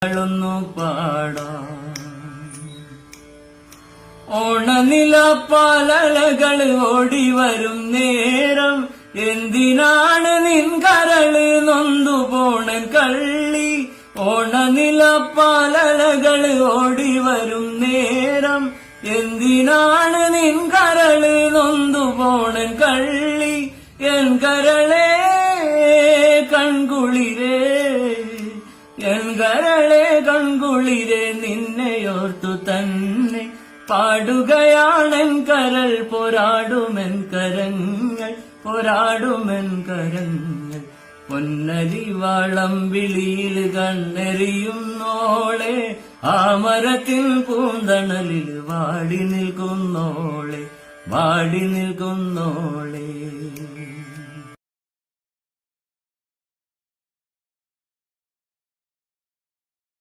ൊന്നു പാടാം. ഓണനില പാലലകൾ ഓടിവരും നേരം എന്തിനാണ് നിൻ കരള് നൊന്തുപോണൻ കള്ളി. ഓണനില പാലലകൾ ഓടിവരും നേരം എന്തിനാണ് നിൻ കരള് നൊന്തുപോണൻ കള്ളി. എൻ കരളേ കൺകുളിരേ എൻ കരളെ കൺകുളിരെ നിന്നെയോർത്തു തന്നെ പാടുകയാണെൻ കരൾ. പോരാടുമെൻ കരങ്ങൾ പോരാടുമെൻ കരങ്ങൾ. പൊന്നരിവാളം വിളിയിൽ കണ്ണെറിയുന്നോളെ ആ മരത്തിൽ പൂന്തണലിൽ വാടി നിൽക്കുന്നോളെ വാടി നിൽക്കുന്നോളെ.